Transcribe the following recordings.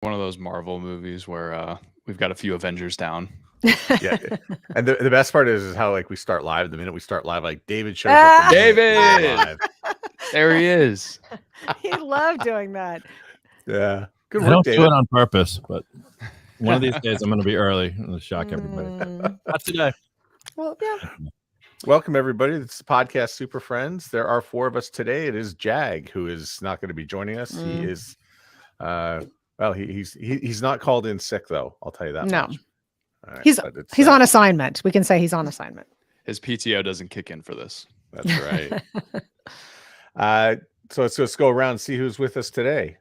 One of those Marvel movies where we've got a few Avengers down. Yeah, and the best part is how like we start live. The minute we start live, like David shows up. The minute we go David! live. There he is. He loved doing that. Yeah, good I work, don't do David. it on purpose, but one of these days I'm going to be early and shock everybody. Not today. Well, yeah. Welcome everybody. It's the podcast Super Friends. There are four of us today. It is Jag who is not going to be joining us. He is, he's not called in sick though. I'll tell you that. No. much. All right, he's on assignment. We can say he's on assignment. His PTO doesn't kick in for this. That's right. So let's go around and see who's with us today.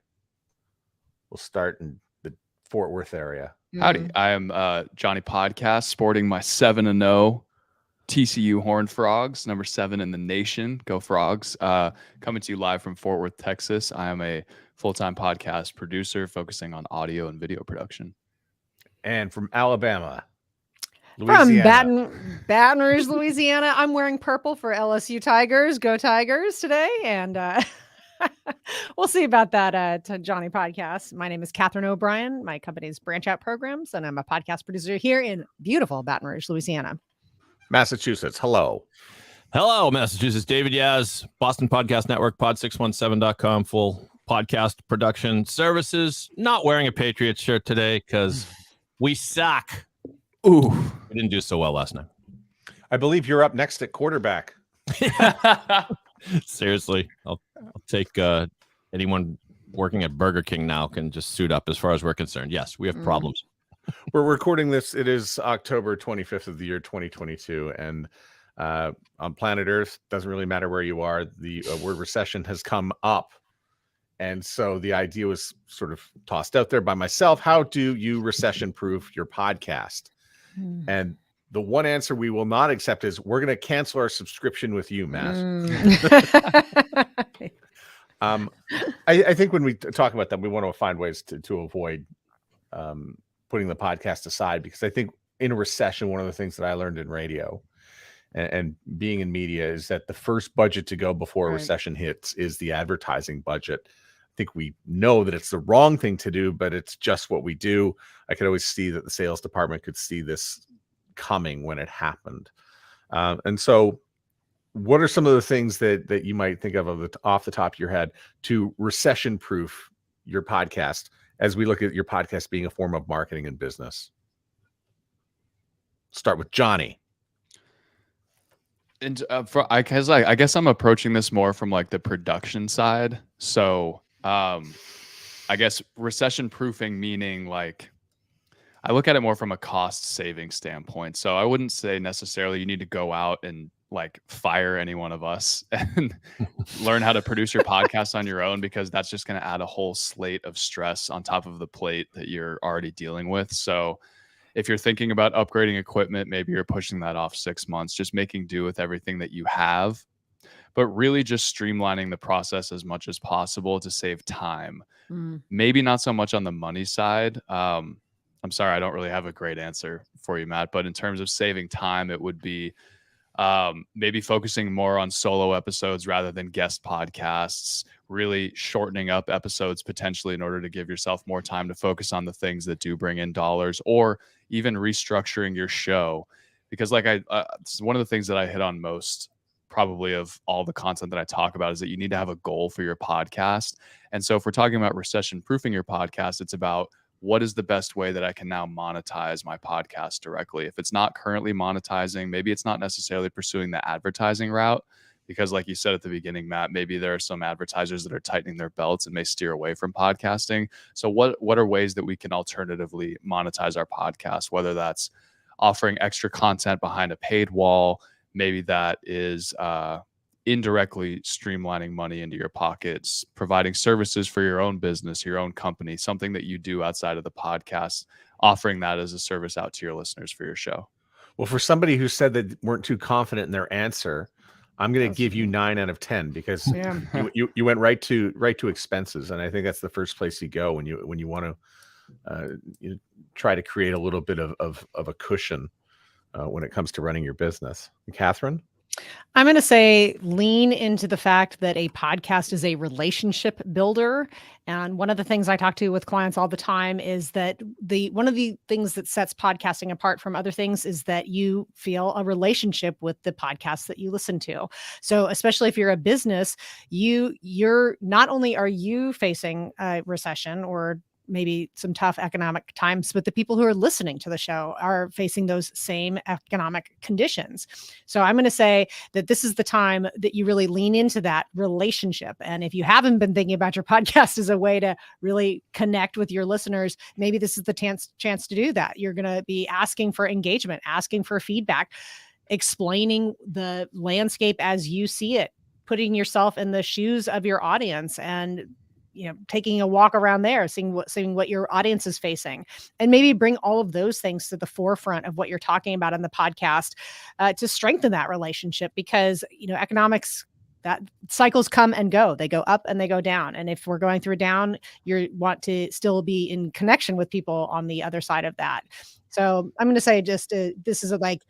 We'll start in the Fort Worth area. Howdy. I am Johnny Podcast, sporting my 7-0 TCU Horned Frogs, number 7 in the nation. Go Frogs. Coming to you live from Fort Worth, Texas. I am a full-time podcast producer focusing on audio and video production. And from Alabama, Louisiana. From Baton Rouge, Louisiana. I'm wearing purple for LSU Tigers. Go Tigers today. And we'll see about that to Johnny Podcast. My name is Catherine O'Brien. My company's Branch Out Programs, and I'm a podcast producer here in beautiful Baton Rouge, Louisiana. Massachusetts. Hello. Hello, Massachusetts. David Yaz, Boston Podcast Network, pod617.com, full podcast production services. Not wearing a Patriots shirt today because we suck. Ooh. We didn't do so well last night. I believe you're up next at quarterback. Seriously, I'll take anyone working at Burger King now can just suit up as far as we're concerned. Yes, we have problems. We're recording this. It is October 25th of the year 2022. And on planet Earth, doesn't really matter where you are, the word recession has come up. And so the idea was sort of tossed out there by myself. How do you recession proof your podcast? And the one answer we will not accept is we're going to cancel our subscription with you, Matt. I think when we talk about that, we want to find ways to avoid putting the podcast aside, because I think in a recession, one of the things that I learned in radio and being in media is that the first budget to go before a recession hits is the advertising budget. I think we know that it's the wrong thing to do, but it's just what we do. I could always see that the sales department could see this coming when it happened. And so what are some of the things that you might think of off the top of your head to recession proof your podcast as we look at your podcast being a form of marketing and business? Start with Johnny. And I guess I'm approaching this more from like the production side. So I guess recession proofing meaning like I look at it more from a cost saving standpoint. So I wouldn't say necessarily you need to go out and like fire any one of us and learn how to produce your podcast on your own, because that's just going to add a whole slate of stress on top of the plate that you're already dealing with. So if you're thinking about upgrading equipment, maybe you're pushing that off 6 months, just making do with everything that you have, but really just streamlining the process as much as possible to save time. Maybe not so much on the money side. I'm sorry, I don't really have a great answer for you, Matt, but in terms of saving time, it would be maybe focusing more on solo episodes rather than guest podcasts, really shortening up episodes potentially in order to give yourself more time to focus on the things that do bring in dollars, or even restructuring your show. Because like one of the things that I hit on most probably of all the content that I talk about is that you need to have a goal for your podcast. And so if we're talking about recession proofing your podcast, it's about what is the best way that I can now monetize my podcast directly? If it's not currently monetizing, maybe it's not necessarily pursuing the advertising route, because like you said at the beginning, Matt, maybe there are some advertisers that are tightening their belts and may steer away from podcasting. So what are ways that we can alternatively monetize our podcast, whether that's offering extra content behind a paid wall, maybe that is indirectly streamlining money into your pockets, providing services for your own business, your own company, something that you do outside of the podcast, offering that as a service out to your listeners for your show. Well, for somebody who said that weren't too confident in their answer, I'm going to give you 9 out of 10 because you went right to expenses, and I think that's the first place you go when you want to try to create a little bit of a cushion when it comes to running your business. And Catherine? I'm going to say lean into the fact that a podcast is a relationship builder. And one of the things I talk to with clients all the time is that one of the things that sets podcasting apart from other things is that you feel a relationship with the podcast that you listen to. So especially if you're a business, you're not only are you facing a recession or maybe some tough economic times, but the people who are listening to the show are facing those same economic conditions. So I'm going to say that this is the time that you really lean into that relationship. And if you haven't been thinking about your podcast as a way to really connect with your listeners, maybe this is the chance to do that. You're going to be asking for engagement, asking for feedback, explaining the landscape as you see it, putting yourself in the shoes of your audience, and taking a walk around there, seeing what your audience is facing, and maybe bring all of those things to the forefront of what you're talking about in the podcast to strengthen that relationship. Because economics, that cycles come and go, they go up and they go down. And if we're going through a down, you want to still be in connection with people on the other side of that. So I'm going to say this is like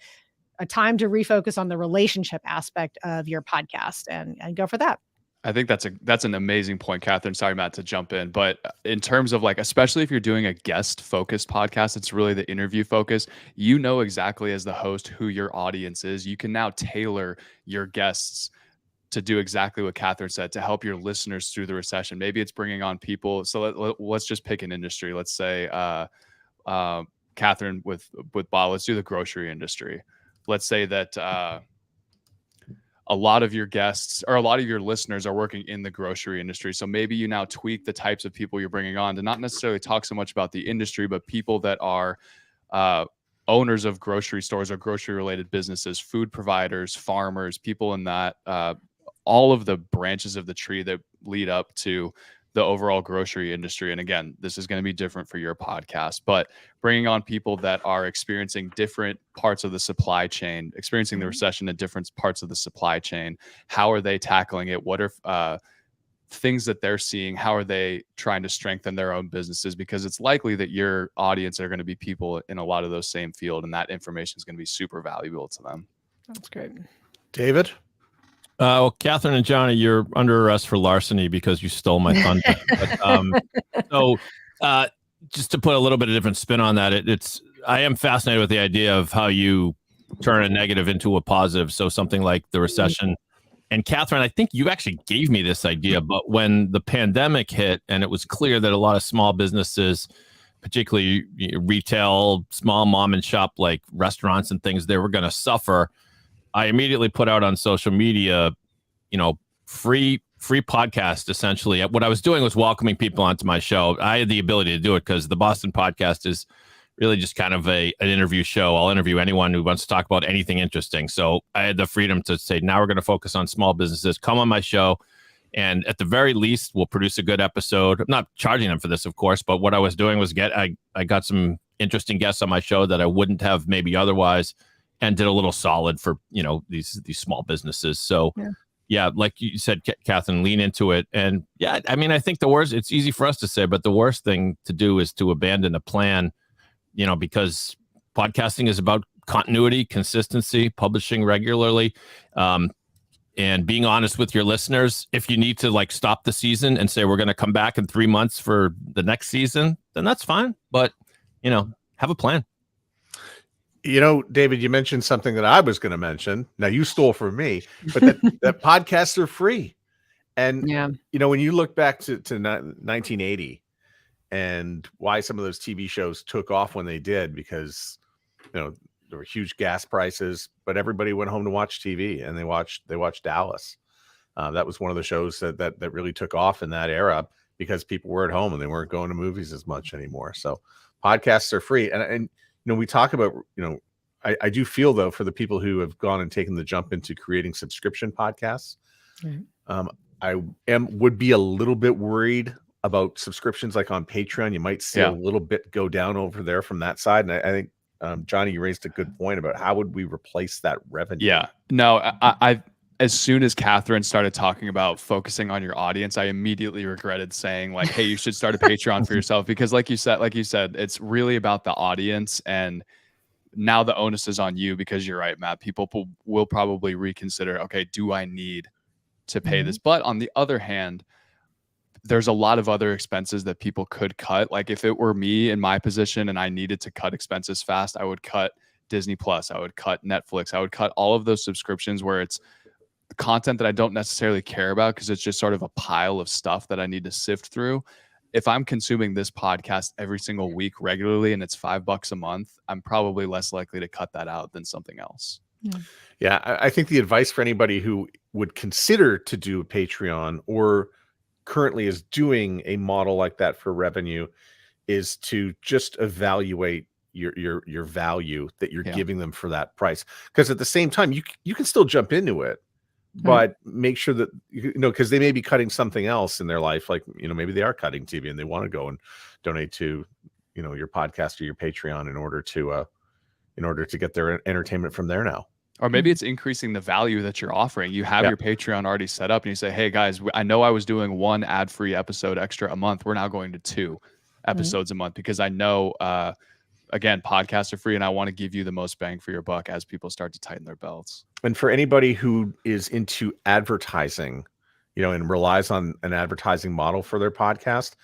a time to refocus on the relationship aspect of your podcast and go for that. I think that's an amazing point, Catherine. Sorry, Matt, to jump in, but in terms of especially if you're doing a guest focused podcast, it's really the interview focus. You know exactly as the host who your audience is. You can now tailor your guests to do exactly what Catherine said, to help your listeners through the recession. Maybe it's bringing on people. So let's just pick an industry. Let's say Catherine with Bob. Let's do the grocery industry. Let's say that a lot of your guests or a lot of your listeners are working in the grocery industry. So maybe you now tweak the types of people you're bringing on to not necessarily talk so much about the industry, but people that are owners of grocery stores or grocery related businesses, food providers, farmers, people in that, all of the branches of the tree that lead up to the overall grocery industry. And again, this is going to be different for your podcast, but bringing on people that are experiencing different parts of the supply chain, experiencing the recession in different parts of the supply chain. How are they tackling it? What are things that they're seeing? How are they trying to strengthen their own businesses? Because it's likely that your audience are going to be people in a lot of those same field, and that information is going to be super valuable to them. That's great. David? Well, Catherine and Johnny, you're under arrest for larceny because you stole my thunder. But, just to put a little bit of different spin on that, I am fascinated with the idea of how you turn a negative into a positive. So something like the recession. And Catherine, I think you actually gave me this idea, but when the pandemic hit and it was clear that a lot of small businesses, particularly retail, small mom and shop like restaurants and things, they were going to suffer. I immediately put out on social media, free podcast, essentially. What I was doing was welcoming people onto my show. I had the ability to do it because the Boston podcast is really just kind of an interview show. I'll interview anyone who wants to talk about anything interesting. So I had the freedom to say, now we're going to focus on small businesses. Come on my show. And at the very least, we'll produce a good episode. I'm not charging them for this, of course, but what I was doing was I got some interesting guests on my show that I wouldn't have maybe otherwise, and did a little solid for, these small businesses. So yeah, like you said, Catherine, lean into it. And yeah, I mean, I think it's easy for us to say, but the worst thing to do is to abandon a plan, because podcasting is about continuity, consistency, publishing regularly, and being honest with your listeners. If you need to stop the season and say, we're going to come back in 3 months for the next season, then that's fine. But, have a plan. David, you mentioned something that I was going to mention. Now you stole from me, but that podcasts are free. And, when you look back to 1980 and why some of those TV shows took off when they did, because, there were huge gas prices, but everybody went home to watch TV and they watched Dallas. That was one of the shows that really took off in that era because people were at home and they weren't going to movies as much anymore. So podcasts are free. And we talk about, I do feel though, for the people who have gone and taken the jump into creating subscription podcasts, I would be a little bit worried about subscriptions like on Patreon. You might see a little bit go down over there from that side. And I think, Johnny, you raised a good point about how would we replace that revenue? Yeah, no, I as soon as Catherine started talking about focusing on your audience, I immediately regretted saying hey, you should start a Patreon for yourself, because like you said, it's really about the audience. And now the onus is on you, because you're right, Matt. People will probably reconsider, okay, do I need to pay this? But on the other hand, there's a lot of other expenses that people could cut. Like if it were me in my position and I needed to cut expenses fast, I would cut Disney Plus, I would cut Netflix, I would cut all of those subscriptions where it's content that I don't necessarily care about because it's just sort of a pile of stuff that I need to sift through. If I'm consuming this podcast every single week regularly and it's $5 a month, I'm probably less likely to cut that out than something else. Yeah, I think the advice for anybody who would consider to do a Patreon or currently is doing a model like that for revenue is to just evaluate your value that you're giving them for that price. Because at the same time, you can still jump into it, but make sure that, because they may be cutting something else in their life. Like, maybe they are cutting TV and they want to go and donate to, your podcast or your Patreon in order to get their entertainment from there now. Or maybe it's increasing the value that you're offering. You have your Patreon already set up and you say, hey guys, I know I was doing 1 ad-free episode extra a month. We're now going to 2 episodes a month because I know, again, podcasts are free and I want to give you the most bang for your buck as people start to tighten their belts. And for anybody who is into advertising, and relies on an advertising model for their podcast,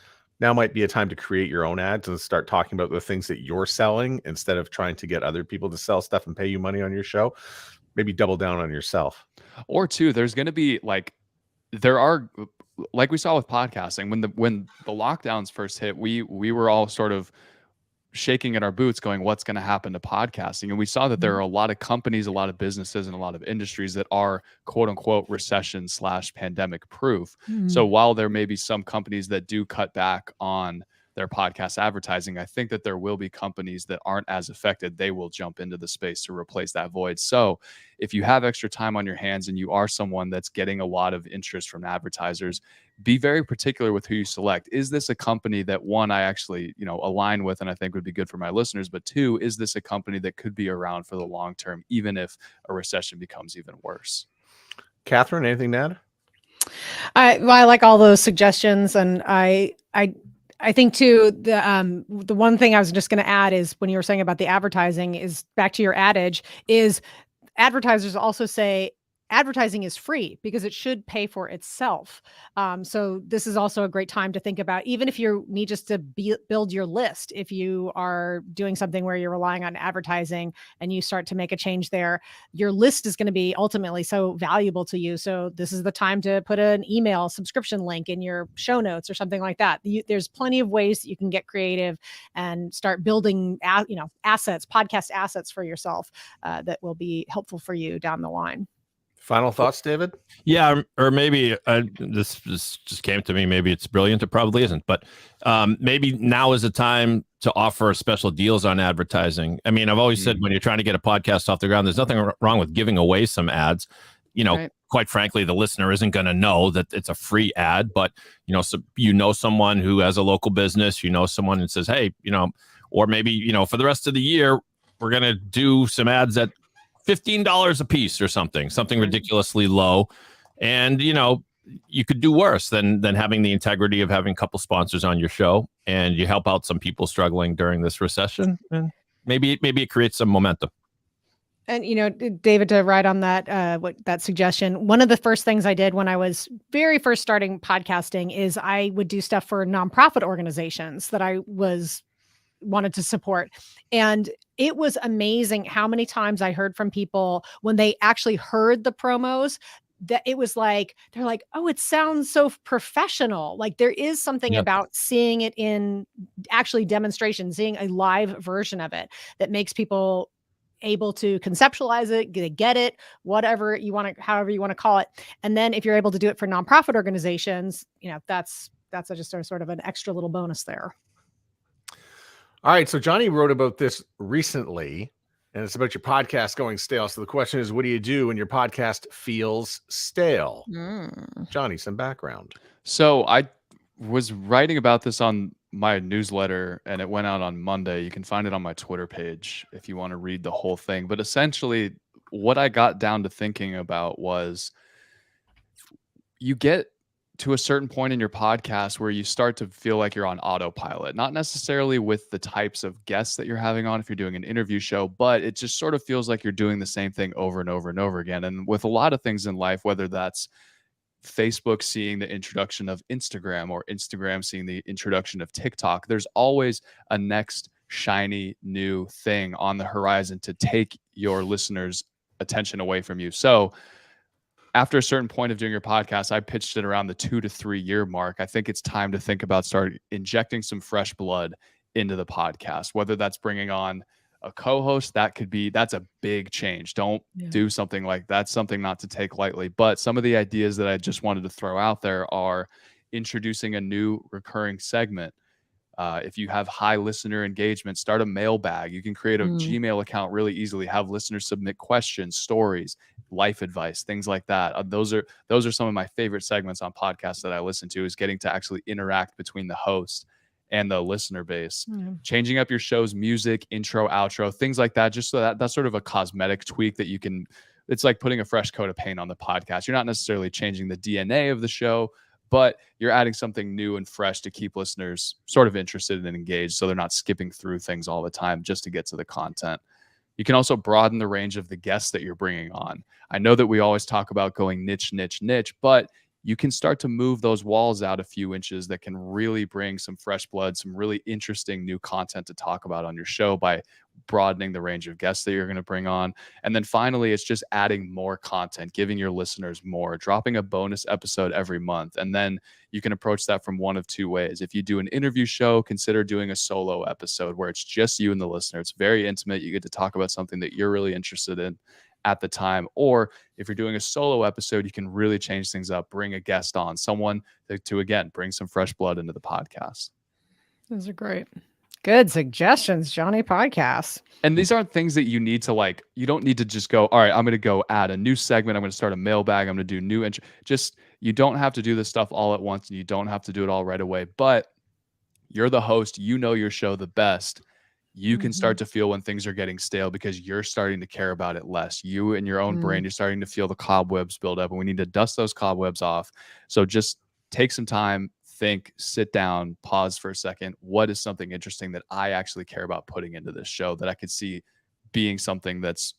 now might be a time to create your own ads and start talking about the things that you're selling instead of trying to get other people to sell stuff and pay you money on your show. Maybe double down on yourself. Or 2, there's going to be like we saw with podcasting, when the lockdowns first hit, we were all sort of shaking at our boots going, what's going to happen to podcasting? And we saw that there are a lot of companies, a lot of businesses, and a lot of industries that are quote unquote recession/pandemic proof. So while there may be some companies that do cut back on their podcast advertising, I think that there will be companies that aren't as affected. They will jump into the space to replace that void. So if you have extra time on your hands and you are someone that's getting a lot of interest from advertisers, be very particular with who you select. Is this a company that, 1, I actually, align with and I think would be good for my listeners, but 2, is this a company that could be around for the long term, even if a recession becomes even worse? Catherine, anything to add? I like all those suggestions, and I think too, the one thing I was just going to add is when you were saying about the advertising, is back to your adage, is advertisers also say advertising is free because it should pay for itself. So this is also a great time to think about, even if you need just to build your list, if you are doing something where you're relying on advertising and you start to make a change there, your list is going to be ultimately so valuable to you. So this is the time to put an email subscription link in your show notes or something like that. There's plenty of ways that you can get creative and start building, assets, podcast assets for yourself that will be helpful for you down the line. Final thoughts, David? Yeah, or maybe this just came to me. Maybe it's brilliant. It probably isn't. But maybe now is the time to offer special deals on advertising. I mean, I've always said when you're trying to get a podcast off the ground, there's nothing wrong with giving away some ads. Quite frankly, the listener isn't going to know that it's a free ad. But, someone who has a local business, someone who says, hey, or maybe, for the rest of the year, we're going to do some ads at $15 a piece or something ridiculously low. And, you could do worse than having the integrity of having a couple sponsors on your show, and you help out some people struggling during this recession. And maybe it creates some momentum. And, David, to write on that, that suggestion, one of the first things I did when I was very first starting podcasting is I would do stuff for nonprofit organizations that I wanted to support. And it was amazing how many times I heard from people when they actually heard the promos that it was like, they're like, oh, it sounds so professional. Like there is something about seeing it in actually demonstration, seeing a live version of it that makes people able to conceptualize it, get it, whatever you want to, however you want to call it. And then if you're able to do it for nonprofit organizations, that's just sort of an extra little bonus there. All right, so Johnny wrote about this recently, and it's about your podcast going stale. So the question is, what do you do when your podcast feels stale? Johnny, some background. So I was writing about this on my newsletter, and it went out on Monday. You can find it on my Twitter page if you want to read the whole thing. But essentially, what I got down to thinking about was you get to a certain point in your podcast where you start to feel like you're on autopilot, not necessarily with the types of guests that you're having on if you're doing an interview show, but it just sort of feels like you're doing the same thing over and over and over again. And with a lot of things in life, whether that's Facebook seeing the introduction of Instagram or Instagram seeing the introduction of TikTok, there's always a next shiny new thing on the horizon to take your listeners' attention away from you. So after a certain point of doing your podcast, I pitched it around the 2 to 3 year mark. I think it's time to think about starting injecting some fresh blood into the podcast, whether that's bringing on a co-host. That's a big change. Don't do something like that. Something not to take lightly. But some of the ideas that I just wanted to throw out there are introducing a new recurring segment. If you have high listener engagement, start a mailbag. You can create a Gmail account really easily, have listeners submit questions, stories, life advice, things like that. Those are some of my favorite segments on podcasts that I listen to, is getting to actually interact between the host and the listener base. Changing up your show's music, intro, outro, things like that, just so that's sort of a cosmetic tweak that you can, it's like putting a fresh coat of paint on the podcast. You're not necessarily changing the DNA of the show, but you're adding something new and fresh to keep listeners sort of interested and engaged, so they're not skipping through things all the time just to get to the content. You can also broaden the range of the guests that you're bringing on. I know that we always talk about going niche, but you can start to move those walls out a few inches that can really bring some fresh blood, some really interesting new content to talk about on your show by broadening the range of guests that you're going to bring on. And then finally, it's just adding more content, giving your listeners more, dropping a bonus episode every month. And then you can approach that from one of two ways. If you do an interview show, consider doing a solo episode where it's just you and the listener. It's very intimate. You get to talk about something that you're really interested in at the time. Or if you're doing a solo episode, you can really change things up, bring a guest on, someone to again, bring some fresh blood into the podcast. Those are great. Good suggestions, Johnny Podcast. And these aren't things that you need to you don't need to just go, all right, I'm going to go add a new segment. I'm going to start a mailbag. I'm going to do new you don't have to do this stuff all at once, and you don't have to do it all right away, but you're the host. You know your show the best. You can start to feel when things are getting stale because you're starting to care about it less. You in your own brain, you're starting to feel the cobwebs build up, and we need to dust those cobwebs off. So just take some time, think, sit down, pause for a second. What is something interesting that I actually care about putting into this show that I could see being something that's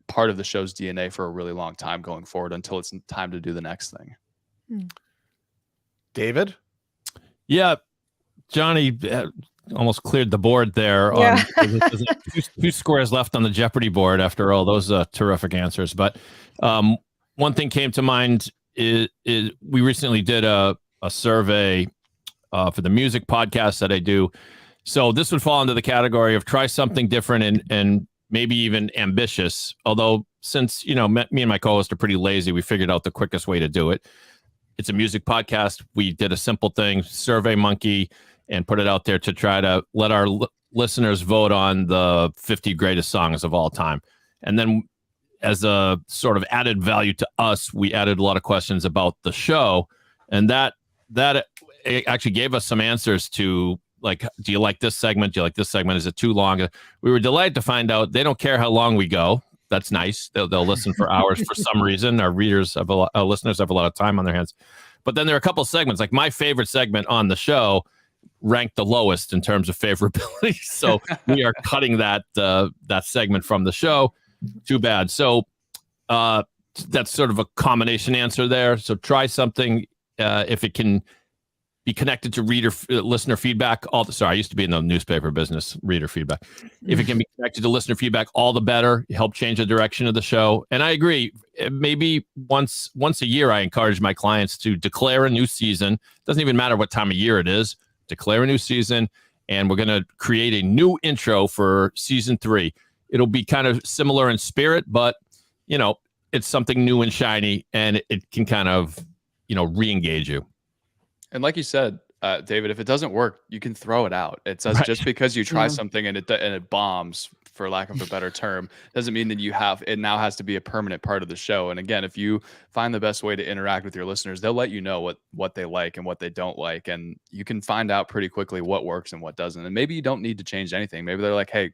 part of the show's DNA for a really long time going forward until it's time to do the next thing? David? Yeah, Johnny almost cleared the board there. Yeah. There's two squares left on the Jeopardy board after all those terrific answers. But one thing came to mind is we recently did a survey for the music podcast that I do. So this would fall into the category of try something different and maybe even ambitious. Although since, me and my co-host are pretty lazy, we figured out the quickest way to do it. It's a music podcast. We did a simple thing, Survey Monkey, and put it out there to try to let our listeners vote on the 50 greatest songs of all time. And then as a sort of added value to us, we added a lot of questions about the show. And that actually gave us some answers to, like, do you like this segment? Do you like this segment? Is it too long? We were delighted to find out they don't care how long we go. That's nice. They'll listen for hours for some reason. Our listeners have a lot of time on their hands. But then there are a couple of segments, like my favorite segment on the show ranked the lowest in terms of favorability. So we are cutting that segment from the show. Too bad. So that's sort of a combination answer there. So try something if it can be connected to listener feedback. I used to be in the newspaper business, reader feedback. If it can be connected to listener feedback, all the better. Help change the direction of the show. And I agree. Maybe once a year, I encourage my clients to declare a new season. Doesn't even matter what time of year it is. Declare a new season, and we're going to create a new intro for season 3. It'll be kind of similar in spirit, but it's something new and shiny, and it can kind of re-engage you. And like you said, David, if it doesn't work, you can throw it out. It's just because you try something and it bombs, for lack of a better term, doesn't mean that it now has to be a permanent part of the show. And again, if you find the best way to interact with your listeners, they'll let you know what they like and what they don't like. And you can find out pretty quickly what works and what doesn't. And maybe you don't need to change anything. Maybe they're like, hey,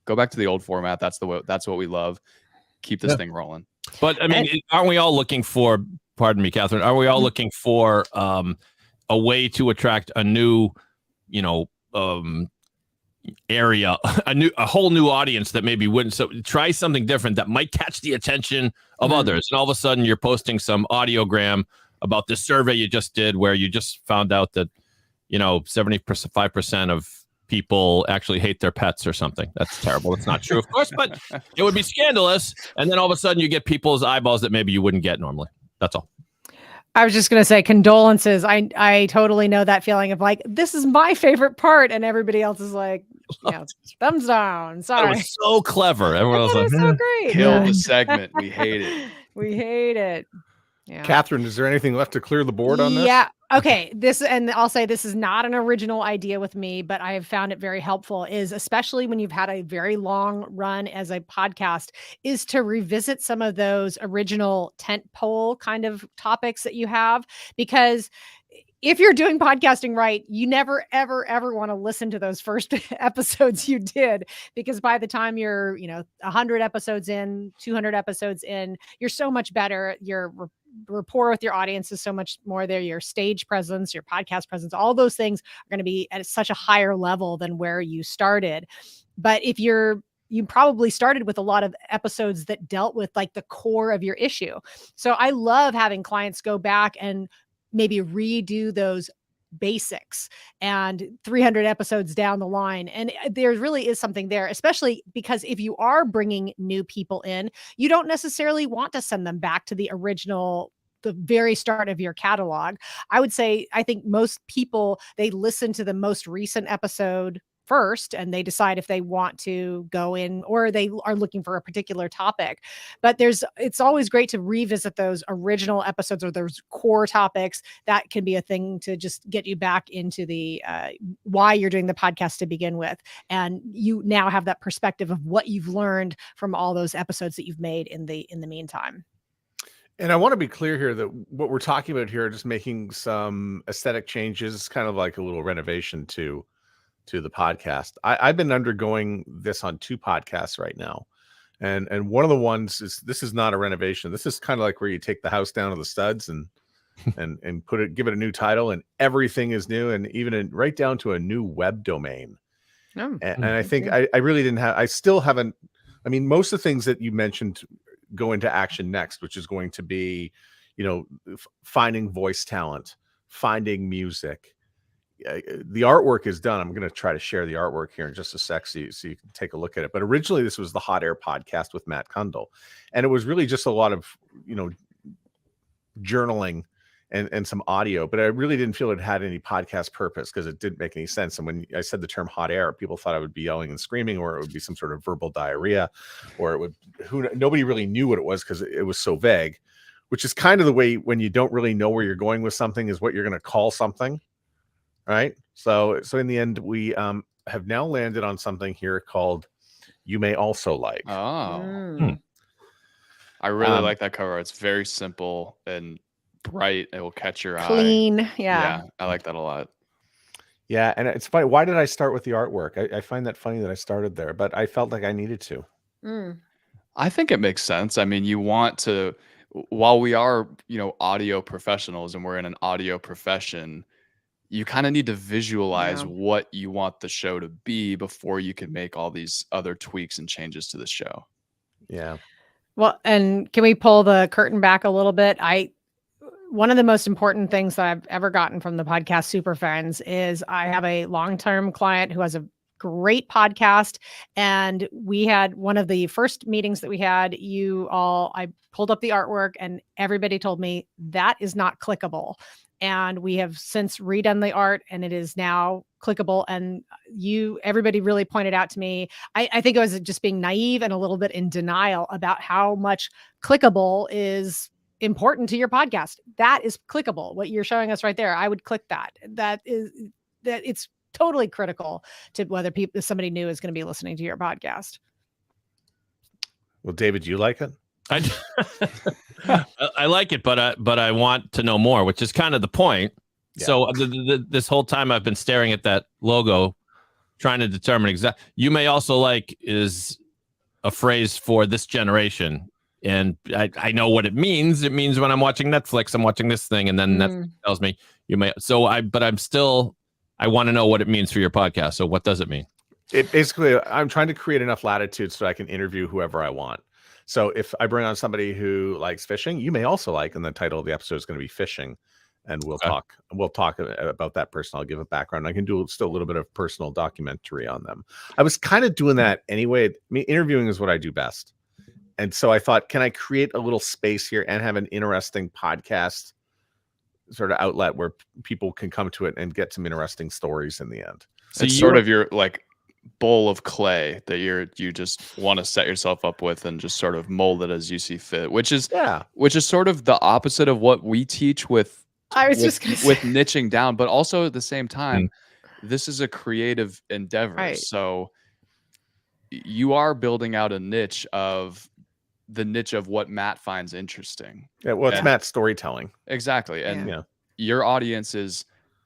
go back to the old format. That's what we love. Keep this thing rolling. But I mean, aren't we all looking for pardon me, Catherine, are we all looking for a way to attract a new, area, a whole new audience that maybe wouldn't? So try something different that might catch the attention of others. And all of a sudden you're posting some audiogram about this survey you just did where you just found out that, 75% of people actually hate their pets or something. That's terrible. It's not true, of course, but it would be scandalous. And then all of a sudden you get people's eyeballs that maybe you wouldn't get normally. That's all. I was just going to say condolences. I totally know that feeling of like, this is my favorite part. And everybody else is like, thumbs down. Sorry. That was so clever. Everyone was like, so great. Kill the segment. We hate it. We hate it. Yeah. Catherine, is there anything left to clear the board on this? Yeah. Okay. And I'll say this is not an original idea with me, but I have found it very helpful, is especially when you've had a very long run as a podcast, is to revisit some of those original tentpole kind of topics that you have, because if you're doing podcasting right, you never, ever, ever want to listen to those first episodes you did, because by the time you're, 100 episodes in, 200 episodes in, you're so much better. Your rapport with your audience is so much more there. Your stage presence, your podcast presence, all those things are going to be at such a higher level than where you started. But if you probably started with a lot of episodes that dealt with like the core of your issue. So I love having clients go back and maybe redo those basics and 300 episodes down the line. And there really is something there, especially because if you are bringing new people in, you don't necessarily want to send them back to the very start of your catalog. I would say, I think most people, they listen to the most recent episode first and they decide if they want to go in or they are looking for a particular topic. But it's always great to revisit those original episodes or those core topics. That can be a thing to just get you back into the why you're doing the podcast to begin with. And you now have that perspective of what you've learned from all those episodes that you've made in the meantime. And I want to be clear here that what we're talking about here, just making some aesthetic changes, kind of like a little renovation to the podcast. I've been undergoing this on 2 podcasts right now. And one of the ones this is not a renovation. This is kind of like where you take the house down to the studs and give it a new title, and everything is new, and even right down to a new web domain. And I think I really didn't have, I still haven't, most of the things that you mentioned go into action next, which is going to be, finding voice talent, finding music. The artwork is done. I'm going to try to share the artwork here in just a sec so you can take a look at it. But originally this was the Hot Air podcast with Matt Kundle. And it was really just a lot of, journaling and some audio, but I really didn't feel it had any podcast purpose because it didn't make any sense. And when I said the term hot air, people thought I would be yelling and screaming, or it would be some sort of verbal diarrhea, or it would, nobody really knew what it was because it was so vague, which is kind of the way when you don't really know where you're going with something is what you're going to call something. Right. So in the end, we have now landed on something here called You May Also Like. Oh, I really like that cover. It's very simple and bright. It will catch your eye. Clean. Yeah. I like that a lot. Yeah. And it's funny. Why did I start with the artwork? I find that funny that I started there, but I felt like I needed to. I think it makes sense. You want to, while we are, audio professionals and we're in an audio profession, you kind of need to visualize what you want the show to be before you can make all these other tweaks and changes to the show. Yeah. Well, and can we pull the curtain back a little bit? One of the most important things that I've ever gotten from the podcast Superfans is I have a long-term client who has a great podcast. And we had one of the first meetings that we had, I pulled up the artwork and everybody told me that is not clickable. And we have since redone the art and it is now clickable. And everybody really pointed out to me, I think it was just being naive and a little bit in denial about how much clickable is important to your podcast. That is clickable. What you're showing us right there, I would click that. That it's totally critical to whether somebody new is going to be listening to your podcast. Well, David, do you like it? I like it, but I want to know more, which is kind of the point. Yeah. So this whole time I've been staring at that logo, trying to determine exactly. You may also like is a phrase for this generation. And I know what it means. It means when I'm watching Netflix, I'm watching this thing, and then Netflix tells me you may. So I want to know what it means for your podcast. So what does it mean? It basically, I'm trying to create enough latitude so I can interview whoever I want. So if I bring on somebody who likes fishing, you may also like, and the title of the episode is going to be fishing, and we'll talk about that person. I'll give a background. I can do still a little bit of personal documentary on them. I was kind of doing that anyway. I mean, interviewing is what I do best. And so I thought, can I create a little space here and have an interesting podcast sort of outlet where people can come to it and get some interesting stories in the end? So it's sort of your like bowl of clay that you just want to set yourself up with and just sort of mold it as you see fit, which is sort of the opposite of what we teach with niching down, but also at the same time, this is a creative endeavor. Right. So you are building out a niche of what Matt finds interesting. Yeah, well, it's Matt's storytelling. Exactly. And your audience is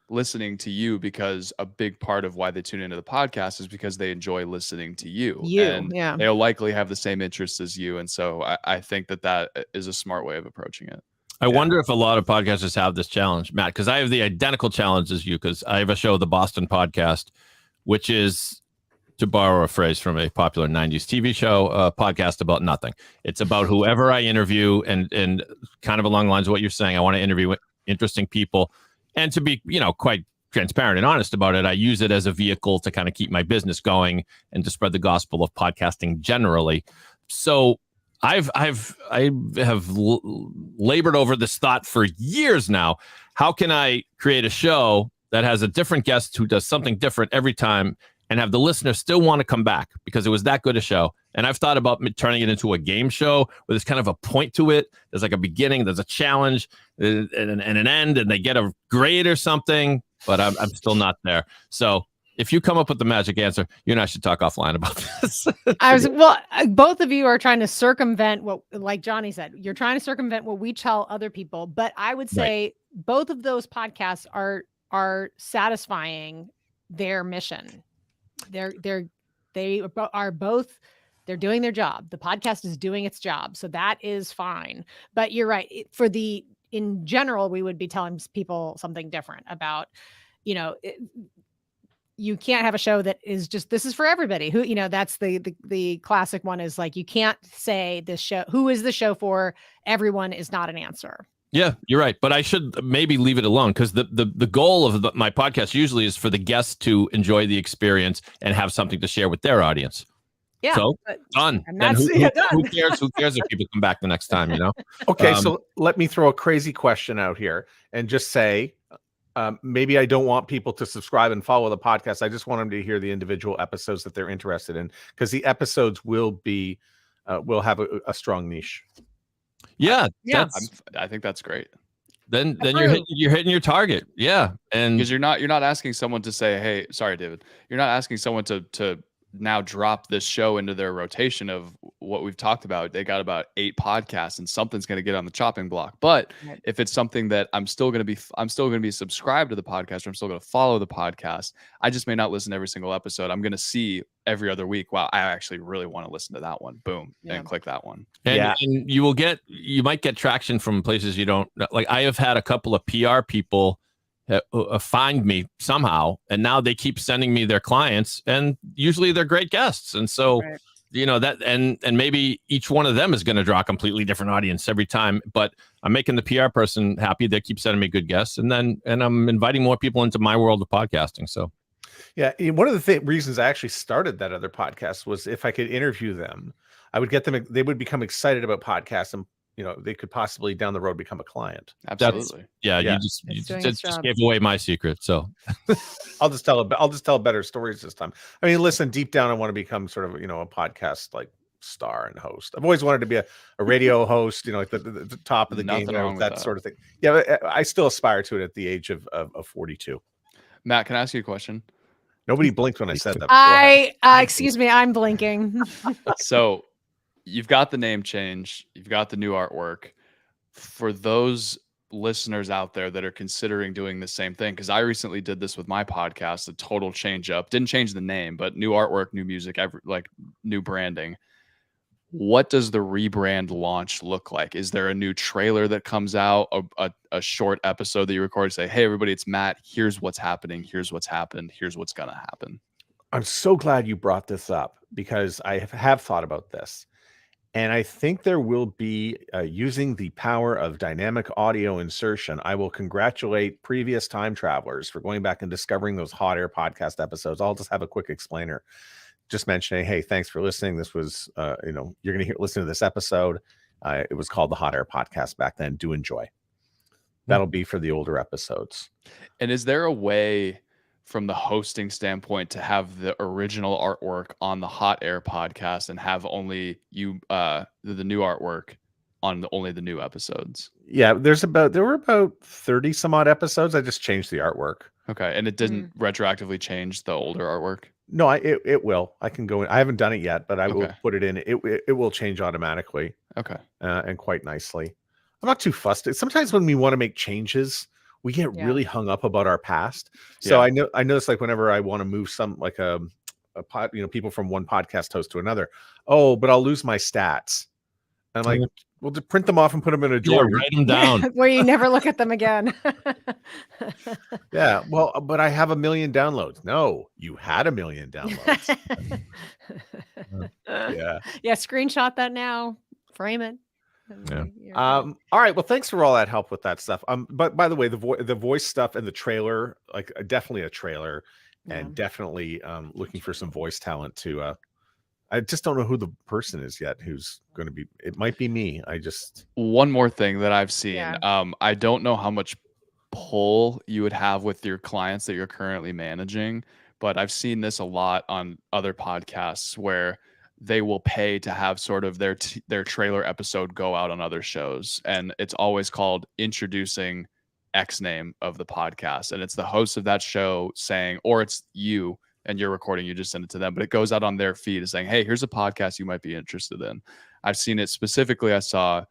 listening to you because a big part of why they tune into the podcast is because they enjoy listening to you. And they'll likely have the same interests as you. And so I think that is a smart way of approaching it. I wonder if a lot of podcasters have this challenge, Matt, because I have the identical challenge as you, because I have a show, the Boston Podcast, which is, to borrow a phrase from a popular 90s TV show, a podcast about nothing. It's about whoever I interview, and kind of along the lines of what you're saying. I want to interview interesting people. And to be, quite transparent and honest about it, I use it as a vehicle to kind of keep my business going and to spread the gospel of podcasting generally. So I have labored over this thought for years now. How can I create a show that has a different guest who does something different every time and have the listener still want to come back because it was that good a show? And I've thought about turning it into a game show where there's kind of a point to it. There's like a beginning, there's a challenge, and an end, and they get a grade or something, but I'm still not there. So if you come up with the magic answer, you and I should talk offline about this. Both of you are trying to circumvent what, like Johnny said, you're trying to circumvent what we tell other people. But I would say both of those podcasts are satisfying their mission. They're doing their job. The podcast is doing its job. So that is fine. But you're right. In general, we would be telling people something different about, you can't have a show that is just, this is for everybody who, that's the classic one is like, you can't say this show, who is the show for? Everyone is not an answer. Yeah, you're right. But I should maybe leave it alone because the goal of my podcast usually is for the guests to enjoy the experience and have something to share with their audience. Yeah. So done. And then who cares? Who cares if people come back the next time, Okay, so let me throw a crazy question out here and just say, maybe I don't want people to subscribe and follow the podcast. I just want them to hear the individual episodes that they're interested in, because the episodes will have a strong niche. Yeah. I think that's great. Then you're hitting your target. Yeah. And because you're not asking someone to say, hey, sorry, David, you're not asking someone to now drop this show into their rotation of what we've talked about. They got about 8 podcasts and something's going to get on the chopping block. But if it's something that I'm still going to be subscribed to the podcast, or I'm still going to follow the podcast, I just may not listen to every single episode. I'm going to see every other week, wow, I actually really want to listen to that one. Boom. And click that one. And you might get traction from places you don't like. I have had a couple of PR people find me somehow, and now they keep sending me their clients, and usually they're great guests. And so that and maybe each one of them is going to draw a completely different audience every time, but I'm making the PR person happy. They keep sending me good guests, and I'm inviting more people into my world of podcasting. So one of the reasons I actually started that other podcast was if I could interview them, I would get them, they would become excited about podcasts, and they could possibly down the road become a client. Absolutely. You just gave away my secret. So I'll just tell better stories this time. I mean, listen, deep down, I want to become sort of, a podcast like star and host. I've always wanted to be a radio host, like the top of the game, that sort of thing. Yeah, I still aspire to it at the age of 42. Matt, can I ask you a question? Nobody blinked when I said that. Excuse me, I'm blinking. So you've got the name change, you've got the new artwork. For those listeners out there that are considering doing the same thing, because I recently did this with my podcast, a total change up, didn't change the name, but new artwork, new music, like new branding. what does the rebrand launch look like? Is there a new trailer that comes out, a short episode that you record, say, hey, everybody, it's Matt. Here's what's happening. Here's what's happened. Here's what's going to happen. I'm so glad you brought this up because I have thought about this. And I think there will be, using the power of dynamic audio insertion, I will congratulate previous time travelers for going back and discovering those Hot Air podcast episodes. I'll just have a quick explainer. Just mentioning, hey, thanks for listening. This was, you're going to listen to this episode. It was called the Hot Air Podcast back then. Do enjoy. That'll be for the older episodes. And is there a way from the hosting standpoint to have the original artwork on the Hot Air Podcast and have only the new artwork on only the new episodes? Yeah, there were about 30 some odd episodes. I just changed the artwork. Okay. And it didn't retroactively change the older artwork? No, it will. I can go in. I haven't done it yet, but I will put it in. It will change automatically. Okay. And quite nicely. I'm not too fussed. Sometimes when we want to make changes, we get really hung up about our past. So I notice like whenever I want to move some like a pod, people from one podcast host to another. Oh, but I'll lose my stats. And I'm like, we'll just print them off and put them in a drawer. Write them down. Where you never look at them again. Yeah. Well, but I have 1 million downloads. No, you had 1 million downloads. Yeah. Yeah. Screenshot that now. Frame it. Yeah. All right. Well, thanks for all that help with that stuff. But by the way, the voice stuff and the trailer, like definitely a trailer, and definitely looking for some voice talent to. I just don't know who the person is yet who's going to be. It might be me. One more thing that I've seen. Yeah. I don't know how much pull you would have with your clients that you're currently managing, but I've seen this a lot on other podcasts where they will pay to have sort of their trailer episode go out on other shows. And it's always called introducing X name of the podcast. And it's the host of that show saying, or it's you and you're recording, you just send it to them, but it goes out on their feed saying, hey, here's a podcast you might be interested in. I've seen it specifically. I saw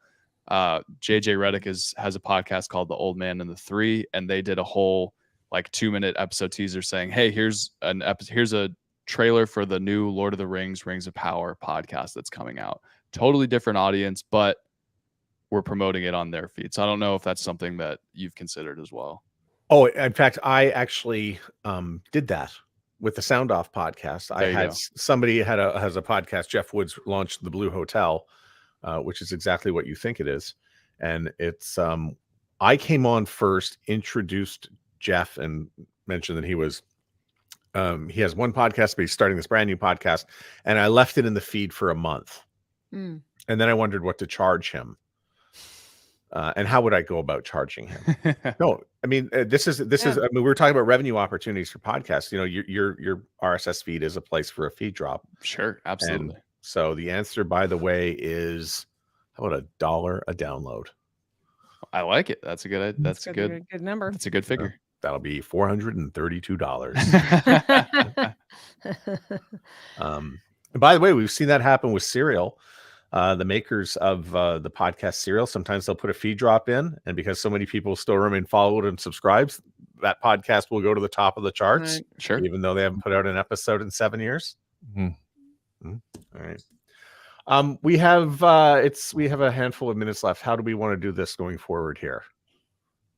JJ Redick has a podcast called The Old Man and the Three, and they did a whole like 2-minute episode teaser saying, hey, here's a trailer for the new Lord of the Rings, Rings of Power podcast that's coming out. Totally different audience, but we're promoting it on their feed. So I don't know if that's something that you've considered as well. Oh, in fact, I actually did that with the Sound Off podcast. I had somebody has a podcast. Jeff Woods launched the Blue Hotel, which is exactly what you think it is. And it's I came on first, introduced Jeff, and mentioned that he was he has one podcast, but he's starting this brand new podcast. And I left it in the feed for a month. And then I wondered what to charge him. And how would I go about charging him? No, I mean, this is, I mean, we're talking about revenue opportunities for podcasts. Your RSS feed is a place for a feed drop. Sure. Absolutely. And so the answer, by the way, is how about $1 a download? I like it. That's a good number. That's a good figure. That'll be $432. And by the way, we've seen that happen with Serial. The makers of the podcast Serial, sometimes they'll put a feed drop in, and because so many people still remain followed and subscribed, that podcast will go to the top of the charts. Right. Sure. Even though they haven't put out an episode in 7 years. All right. We have a handful of minutes left. How do we want to do this going forward here?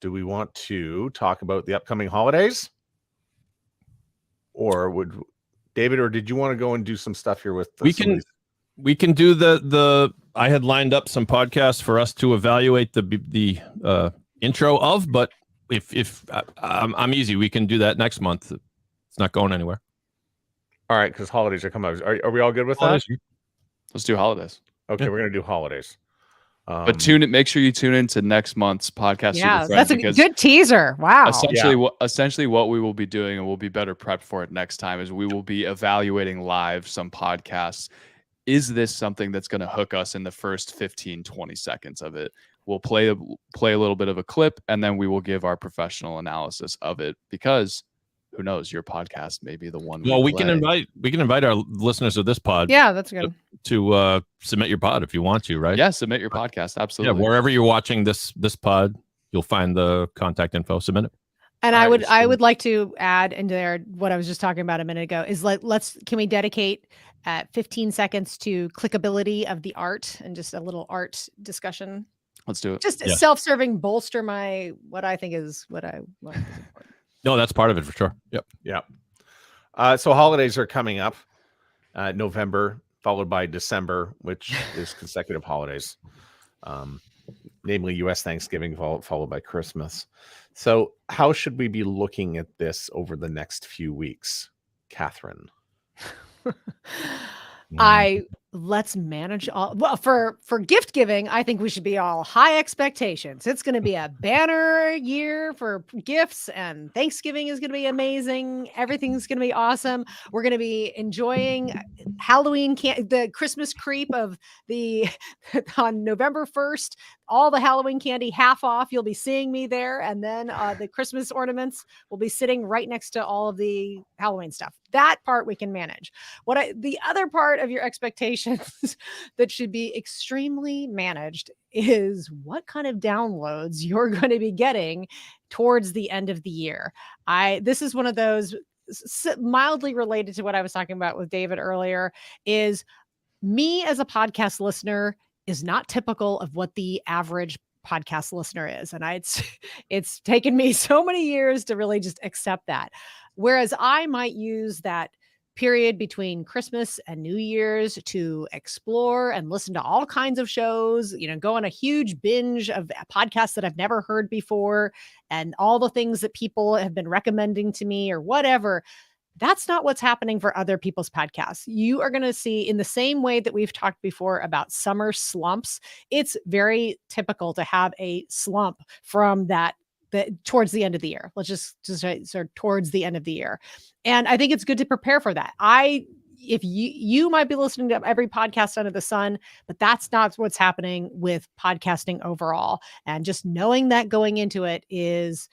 Do we want to talk about the upcoming holidays? Or would David, or did you want to go and do some stuff here with we can do the I had lined up some podcasts for us to evaluate the intro of, but if I'm easy, we can do that next month. It's not going anywhere. All right, because holidays are coming up. Are we all good with that? Let's do holidays. Okay, we're gonna do holidays. But make sure you tune into next month's podcast. Yeah, that's a good teaser. Wow. Essentially what we will be doing, and we'll be better prepped for it next time, is we will be evaluating live some podcasts. Is this something that's going to hook us in the first 15, 20 seconds of it? We'll play a little bit of a clip, and then we will give our professional analysis of it, because who knows, your podcast may be the one. Well, we can invite our listeners of this pod. Yeah, that's good. To submit your pod if you want to, right? Yeah, submit your podcast. Absolutely. Yeah, wherever you're watching this pod, you'll find the contact info. Submit it. And I would like to add into there what I was just talking about a minute ago is can we dedicate 15 seconds to clickability of the art and just a little art discussion? Let's do it. Just self-serving, bolster what I think is important. No, that's part of it for sure. Yep. So holidays are coming up. November followed by December, which is consecutive holidays. Namely U.S. Thanksgiving followed by Christmas. So how should we be looking at this over the next few weeks, Catherine? Let's manage all. Well, for gift giving, I think we should be all high expectations. It's going to be a banner year for gifts, and Thanksgiving is going to be amazing. Everything's going to be awesome. We're going to be enjoying Halloween, the Christmas creep of on November 1st, all the Halloween candy half off. You'll be seeing me there. And then the Christmas ornaments will be sitting right next to all of the Halloween stuff. That part we can manage. The other part of your expectations that should be extremely managed is what kind of downloads you're going to be getting towards the end of the year. This is one of those mildly related to what I was talking about with David earlier, is me as a podcast listener is not typical of what the average podcast listener is. And it's taken me so many years to really just accept that. Whereas I might use that period between Christmas and New Year's to explore and listen to all kinds of shows, go on a huge binge of podcasts that I've never heard before and all the things that people have been recommending to me or whatever. That's not what's happening for other people's podcasts. You are going to see, in the same way that we've talked before about summer slumps, it's very typical to have a slump from that towards the end of the year. Let's just start towards the end of the year. And I think it's good to prepare for that. If you might be listening to every podcast under the sun, but that's not what's happening with podcasting overall. And just knowing that going into it is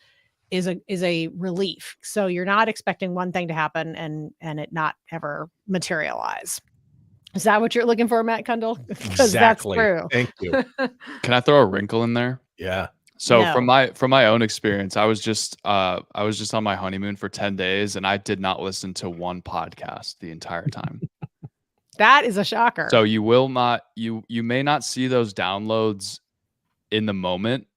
a relief. So you're not expecting one thing to happen and it not ever materialize. Is that what you're looking for, Matt Kundle? Because Exactly. That's true. Thank you. Can I throw a wrinkle in there? Yeah. So No. from my own experience, I was just on my honeymoon for 10 days and I did not listen to one podcast the entire time. That is a shocker. So you may not see those downloads in the moment,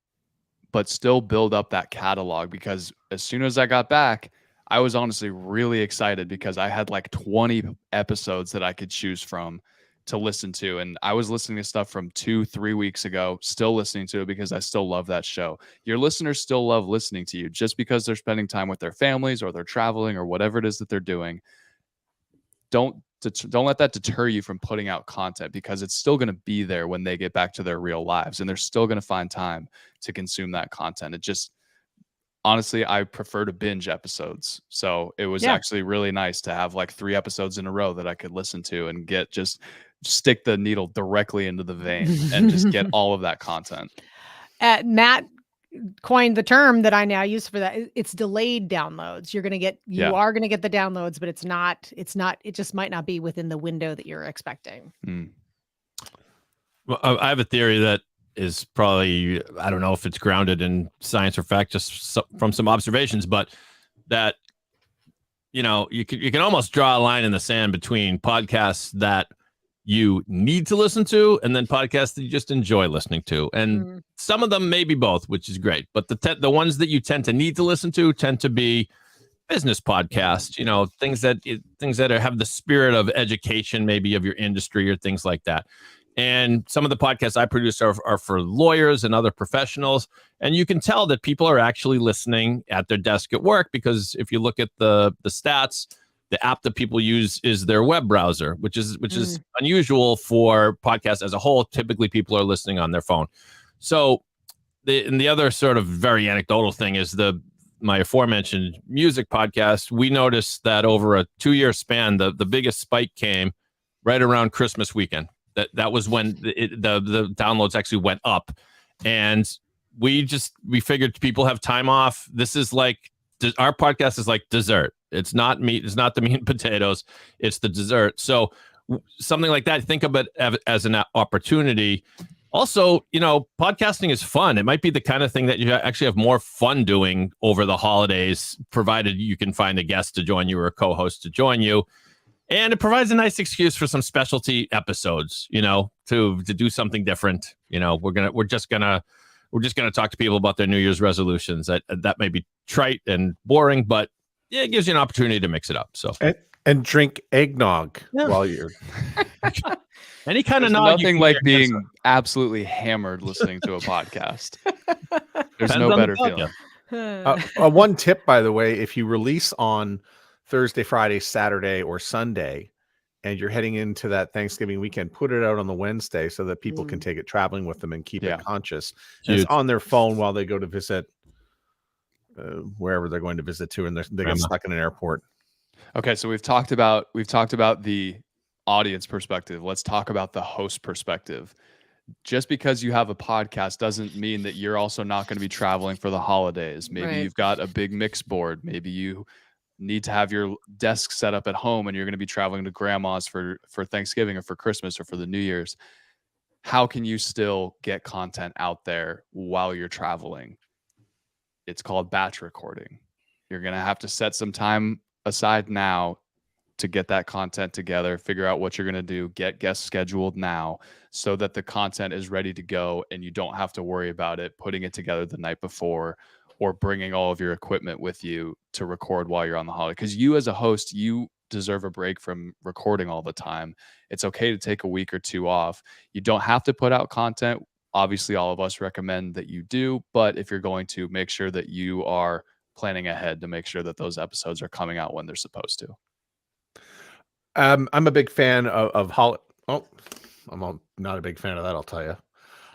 but still build up that catalog, because as soon as I got back, I was honestly really excited because I had like 20 episodes that I could choose from to listen to. And I was listening to stuff from 2-3 weeks ago, still listening to it because I still love that show. Your listeners still love listening to you just because they're spending time with their families or they're traveling or whatever it is that they're doing. Don't let that deter you from putting out content, because it's still going to be there when they get back to their real lives and they're still going to find time to consume that content. It just, honestly, I prefer to binge episodes. So it was actually really nice to have like 3 episodes in a row that I could listen to and stick the needle directly into the vein and just get all of that content. Matt coined the term that I now use for that. It's delayed downloads. You are going to get the downloads, but it just might not be within the window that you're expecting. Well, I have a theory that is probably, I don't know if it's grounded in science or fact, just from some observations, but that, you can almost draw a line in the sand between podcasts that you need to listen to and then podcasts that you just enjoy listening to. And some of them may be both, which is great. But the ones that you tend to need to listen to tend to be business podcasts, things that have the spirit of education, maybe of your industry or things like that. And some of the podcasts I produce are for lawyers and other professionals. And you can tell that people are actually listening at their desk at work, because if you look at the stats, the app that people use is their web browser, which is unusual for podcasts as a whole. Typically, people are listening on their phone. So the other sort of very anecdotal thing is my aforementioned music podcast. We noticed that over a 2-year span, the biggest spike came right around Christmas weekend. That was when the downloads actually went up, and we figured people have time off. This is like, our podcast is like dessert. It's not meat. It's not the meat and potatoes. It's the dessert. So something like that, think of it as an opportunity. Also, podcasting is fun. It might be the kind of thing that you actually have more fun doing over the holidays, provided you can find a guest to join you or a co-host to join you. And it provides a nice excuse for some specialty episodes, to do something different. We're just gonna talk to people about their New Year's resolutions. That may be trite and boring, but it gives you an opportunity to mix it up. So and drink eggnog while you're any kind There's of nog. nothing like being absolutely hammered listening to a podcast. There's Depends no on better the feeling. one tip, by the way, if you release on Thursday, Friday, Saturday, or Sunday, and you're heading into that Thanksgiving weekend, put it out on the Wednesday so that people can take it traveling with them and keep it conscious. And it's on their phone while they go to visit wherever they're going to visit to, and they get stuck in an airport. Okay, so we've talked about the audience perspective. Let's talk about the host perspective. Just because you have a podcast doesn't mean that you're also not going to be traveling for the holidays. Maybe you've got a big mix board. Maybe you need to have your desk set up at home and you're going to be traveling to grandma's for Thanksgiving or for Christmas or for the New Year's. How can you still get content out there while you're traveling? It's called batch recording. You're going to have to set some time aside now to get that content together, figure out what you're going to do, get guests scheduled now so that the content is ready to go and you don't have to worry about it putting it together the night before or bringing all of your equipment with you to record while you're on the holiday. Because you as a host, you deserve a break from recording all the time. It's okay to take a week or two off. You don't have to put out content. Obviously, all of us recommend that you do, but if you're going to, make sure that you are planning ahead to make sure that those episodes are coming out when they're supposed to. I'm a big fan of I'm not a big fan of that, I'll tell you.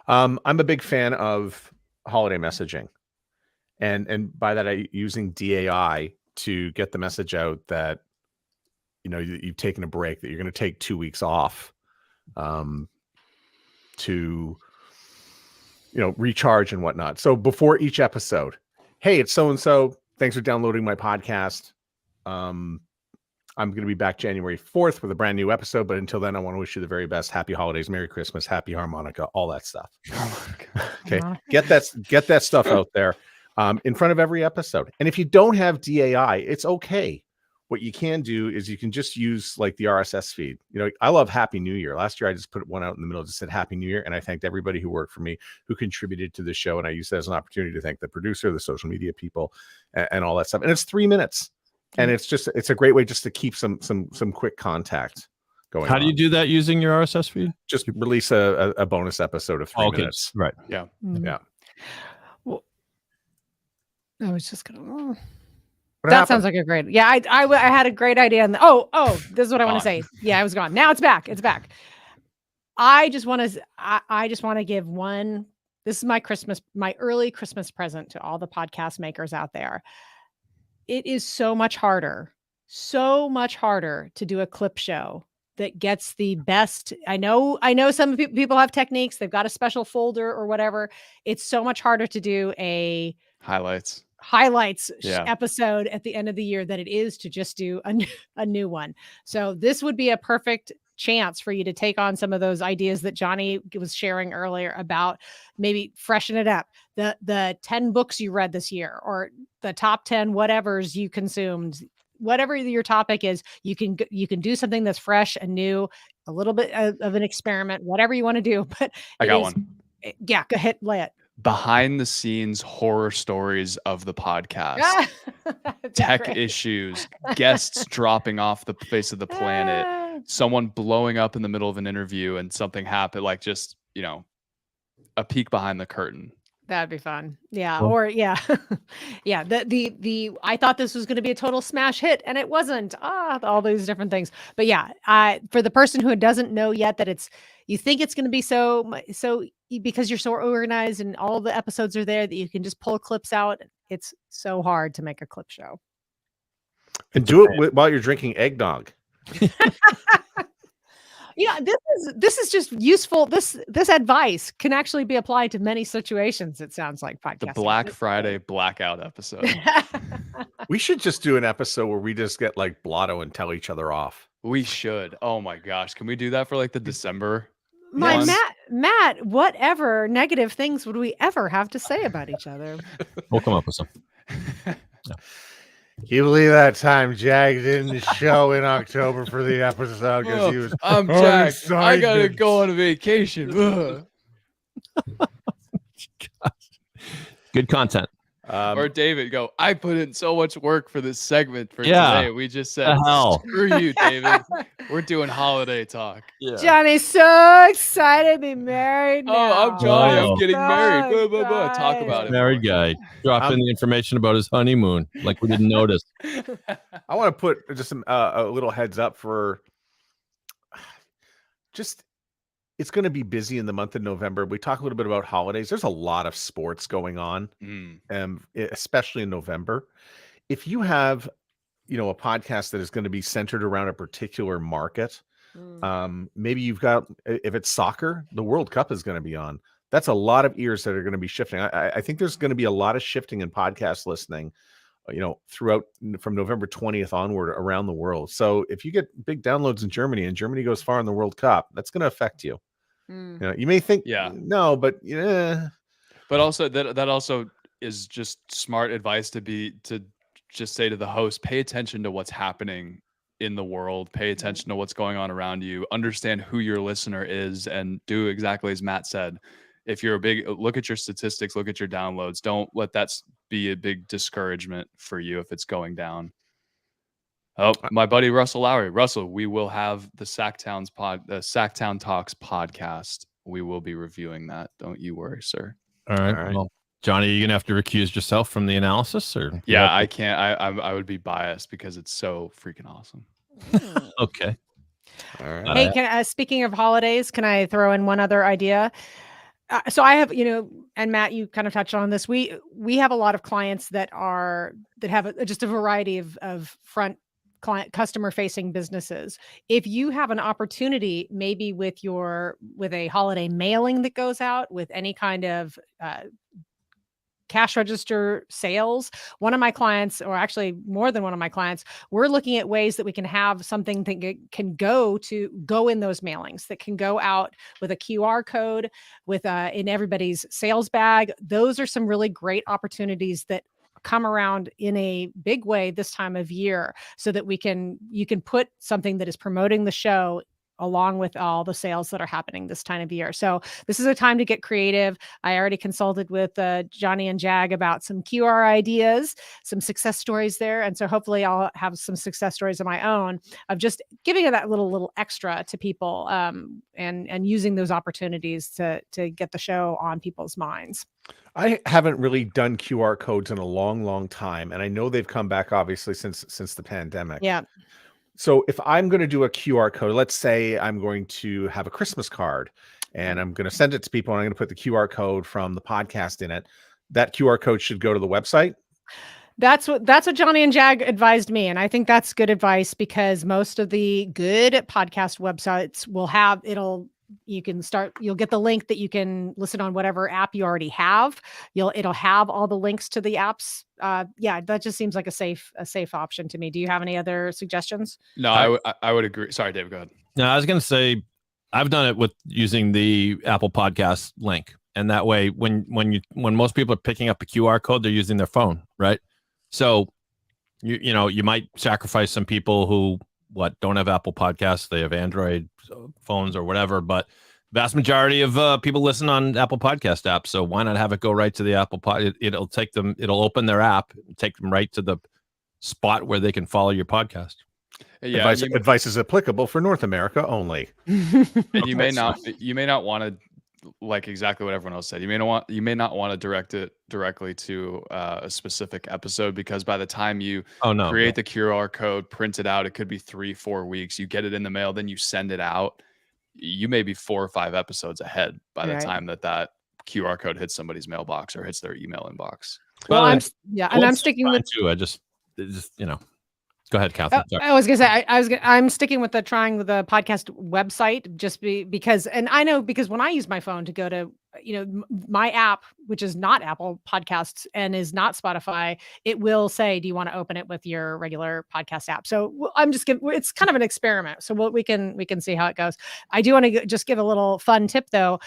I'm a big fan of holiday messaging. And by that, using DAI to get the message out that, you've taken a break, that you're going to take 2 weeks off to, recharge and whatnot. So before each episode, hey, it's so-and-so. Thanks for downloading my podcast. I'm going to be back January 4th with a brand new episode. But until then, I want to wish you the very best. Happy holidays, Merry Christmas, Happy Harmonica, all that stuff. Okay. Get that stuff out there in front of every episode. And if you don't have DAI, it's okay. What you can do is you can just use like the RSS feed. I love Happy New Year. Last year, I just put one out in the middle, just said Happy New Year. And I thanked everybody who worked for me, who contributed to the show. And I used that as an opportunity to thank the producer, the social media people, and all that stuff. And it's 3 minutes. And it's a great way just to keep some quick contact going. How do you do that using your RSS feed? Just release a bonus episode of 3 minutes. Right. Yeah. Yeah. Well, I was just gonna. What that happened? sounds like a great. Yeah, I had a great idea. And this is what I want to say. Yeah, I was gone. Now it's back. It's back. I just want to give one. This is my early Christmas present to all the podcast makers out there. It is so much harder to do a clip show that gets the best. I know some people have techniques. They've got a special folder or whatever. It's so much harder to do a highlights episode at the end of the year than it is to just do a new one. So this would be a perfect chance for you to take on some of those ideas that Johnny was sharing earlier about maybe freshen it up. The 10 books you read this year, or the top 10 whatevers you consumed, whatever your topic is, you can do something that's fresh and new, a little bit of an experiment, whatever you want to do. But I got one. Yeah, go ahead, lay it. Behind the scenes horror stories of the podcast, tech issues, guests dropping off the face of the planet, someone blowing up in the middle of an interview and something happened, like just, a peek behind the curtain. That'd be fun. Yeah. Well, or yeah. Yeah. The I thought this was going to be a total smash hit and it wasn't. All these different things. But yeah, for the person who doesn't know yet that you think it's going to be so because you're so organized and all the episodes are there that you can just pull clips out. It's so hard to make a clip show. And do it while you're drinking eggnog. Yeah, this is just useful. This advice can actually be applied to many situations. It sounds like podcasting. The Black Friday blackout episode. We should just do an episode where we just get like blotto and tell each other off. We should. Oh my gosh, can we do that for like the December? My Matt, whatever negative things would we ever have to say about each other? We'll come up with some. Can you believe that time Jag didn't show in October for the episode because he was I'm Jack. I gotta excited. go on a vacation. Ugh. Good content. Or David, go. I put in so much work for this segment for Yeah. today. We just said, The hell? screw you, David. We're doing holiday talk. Johnny's so excited to be married now. Oh, I'm Johnny. Oh. I'm getting married. So Blah, blah, blah. Talk about it. Married guy. Drop in the information about his honeymoon like we didn't notice. I want to put just some a little heads up for just it's going to be busy in the month of November. We talk a little bit about holidays. There's a lot of sports going on, especially in November. If you have, a podcast that is going to be centered around a particular market, maybe you've got, if it's soccer, the World Cup is going to be on. That's a lot of ears that are going to be shifting. I think there's going to be a lot of shifting in podcast listening, throughout from November 20th onward around the world. So if you get big downloads in Germany and Germany goes far in the World Cup, that's going to affect you. You may think, no, but yeah. But also that also is just smart advice to just say to the host, pay attention to what's happening in the world, pay attention to what's going on around you, understand who your listener is, and do exactly as Matt said. If you're look at your statistics, look at your downloads. Don't let that be a big discouragement for you if it's going down. Oh, my buddy Russell Lowry. Russell, we will have the Sacktown Talks podcast. We will be reviewing that. Don't you worry, sir. All right. Well, Johnny, are you gonna have to recuse yourself from the analysis, or yeah, I can't. I would be biased because it's so freaking awesome. Okay. All right. Hey, speaking of holidays, can I throw in one other idea? So I have, and Matt, you kind of touched on this. We have a lot of clients that have just a variety of front client customer facing businesses. If you have an opportunity, maybe with a holiday mailing that goes out with any kind of cash register sales, one of my clients, or actually more than one of my clients, we're looking at ways that we can have something that can go in those mailings, that can go out with a QR code with in everybody's sales bag. Those are some really great opportunities that come around in a big way this time of year, so that you can put something that is promoting the show along with all the sales that are happening this time of year. So this is a time to get creative. I already consulted with Johnny and Jag about some QR ideas, some success stories there. And so hopefully I'll have some success stories of my own of just giving it that little extra to people, and using those opportunities to get the show on people's minds. I haven't really done QR codes in a long, long time. And I know they've come back obviously since the pandemic. Yeah. So if I'm going to do a QR code, let's say I'm going to have a Christmas card and I'm going to send it to people and I'm going to put the QR code from the podcast in it. That QR code should go to the website. That's what Johnny and Jag advised me. And I think that's good advice, because most of the good podcast websites will have, you'll get the link that you can listen on whatever app you already have. It'll have all the links to the apps. Yeah, that just seems like a safe option to me. Do you have any other suggestions? No, I would agree. Sorry, Dave, go ahead. No, I was going to say, I've done it with using the Apple Podcast link. And that way, when most people are picking up a QR code, they're using their phone, right? So, you might sacrifice some people who don't have Apple Podcasts. They have Android phones or whatever, but vast majority of people listen on Apple Podcast apps. So why not have it go right to the Apple Pod? It'll open their app, take them right to the spot where they can follow your podcast. Yeah, advice is applicable for North America only. You may not want to, like exactly what everyone else said. You may not want to direct it directly to a specific episode, because by the time you create the QR code, print it out, it could be 3-4 weeks. You get it in the mail, then you send it out. You may be 4 or 5 episodes ahead by the time that QR code hits somebody's mailbox or hits their email inbox. Well, I'm sticking with too. Go ahead, Catherine. Sorry. I was gonna say I'm sticking with trying the podcast website just because, and I know because when I use my phone to go to my app, which is not Apple Podcasts and is not Spotify, it will say, "Do you want to open it with your regular podcast app?" So I'm just giving. It's kind of an experiment, so we can see how it goes. I do want to just give a little fun tip though.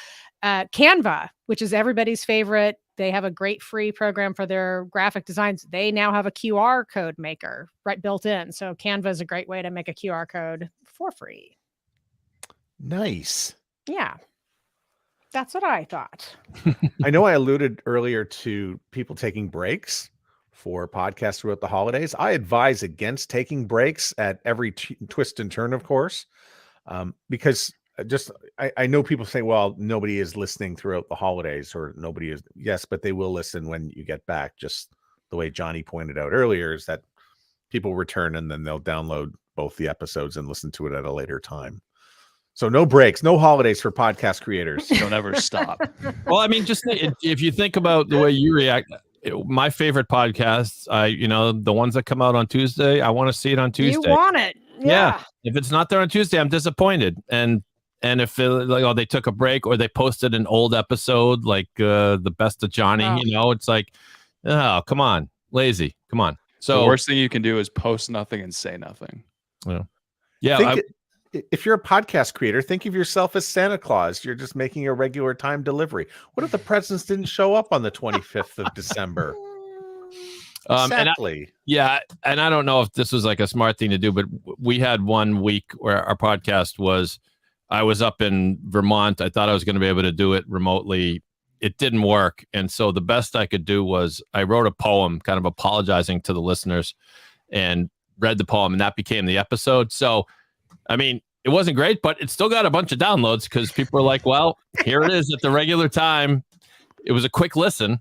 Canva, which is everybody's favorite. They have a great free program for their graphic designs. They now have a QR code maker built in. So Canva is a great way to make a QR code for free. Nice. Yeah. That's what I thought. I know I alluded earlier to people taking breaks for podcasts throughout the holidays. I advise against taking breaks at every twist and turn, of course, because I know people say, well, nobody is listening throughout the holidays, or nobody is. Yes, but they will listen when you get back. Just the way Johnny pointed out earlier is that people return and then they'll download both the episodes and listen to it at a later time. So no breaks, no holidays for podcast creators. Don't ever stop. Well, I mean, just if you think about the way you react, my favorite podcasts, the ones that come out on Tuesday, I want to see it on Tuesday. You want it. Yeah. If it's not there on Tuesday, I'm disappointed. And if they took a break or they posted an old episode, like the best of Johnny, it's like, oh, come on, lazy, come on. So the worst thing you can do is post nothing and say nothing. Yeah. If you're a podcast creator, think of yourself as Santa Claus. You're just making a regular time delivery. What if the presents didn't show up on the 25th of December? Exactly. And I don't know if this was like a smart thing to do, but we had 1 week where our podcast I was up in Vermont. I thought I was going to be able to do it remotely. It didn't work. And so the best I could do was I wrote a poem kind of apologizing to the listeners and read the poem, and that became the episode. So, I mean, it wasn't great, but it still got a bunch of downloads because people are like, well, here it is at the regular time. It was a quick listen.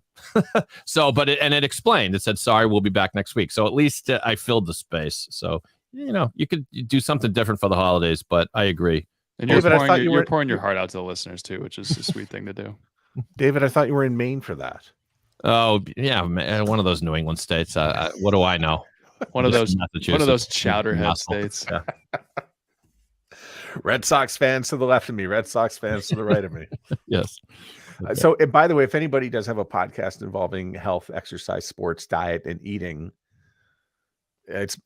So, it explained, it said, sorry, we'll be back next week. So at least I filled the space. So, you could do something different for the holidays, but I agree. And you're pouring your heart out to the listeners too, which is a sweet thing to do. David, I thought you were in Maine for that. Oh yeah, man, one of those New England states. What do I know? One of those chowderhead states. Yeah. Red Sox fans to the left of me, Red Sox fans to the right of me. Yes. Okay. So, by the way, if anybody does have a podcast involving health, exercise, sports, diet, and eating, it's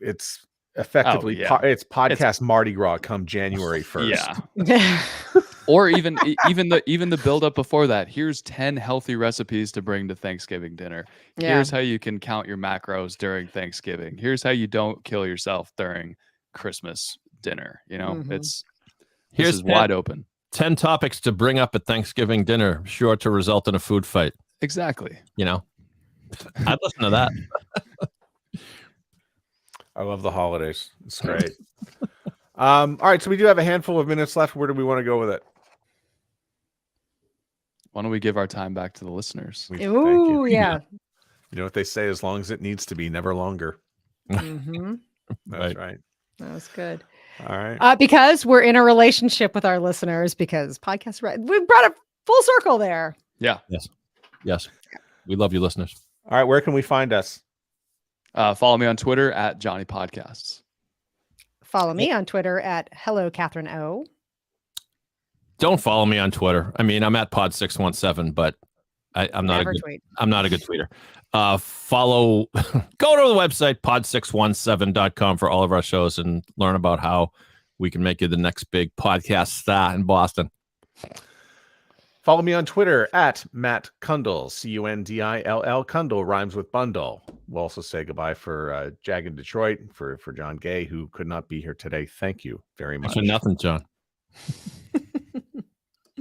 effectively it's podcast Mardi Gras come January 1st. Yeah. Or even the build up before that. Here's 10 healthy recipes to bring to Thanksgiving dinner. Yeah. Here's how you can count your macros during Thanksgiving. Here's how you don't kill yourself during Christmas dinner. This is wide open. 10 topics to bring up at Thanksgiving dinner, sure to result in a food fight. Exactly. I'd listen to that. I love the holidays. It's great. All right, so we do have a handful of minutes left. Where do we want to go with it? Why don't we give our time back to the listeners? Ooh, yeah. You know what they say, as long as it needs to be, never longer. Mm-hmm. That's right. That was good. All right. Because we're in a relationship with our listeners, because podcasts, we brought it full circle there. Yeah. Yes. We love you, listeners. All right. Where can we find us? Follow me on Twitter at Johnny Podcasts. Follow me on Twitter at Hello Catherine O. Don't follow me on Twitter. I mean, I'm at Pod617, but I'm not I'm not a good tweeter. Go to the website pod617.com for all of our shows and learn about how we can make you the next big podcast star in Boston. Follow me on Twitter at Matt Kundle, Cundill. Kundle rhymes with bundle. We'll also say goodbye for Jag in Detroit, for John Gay, who could not be here today. Thank you very much. Thanks for nothing, John.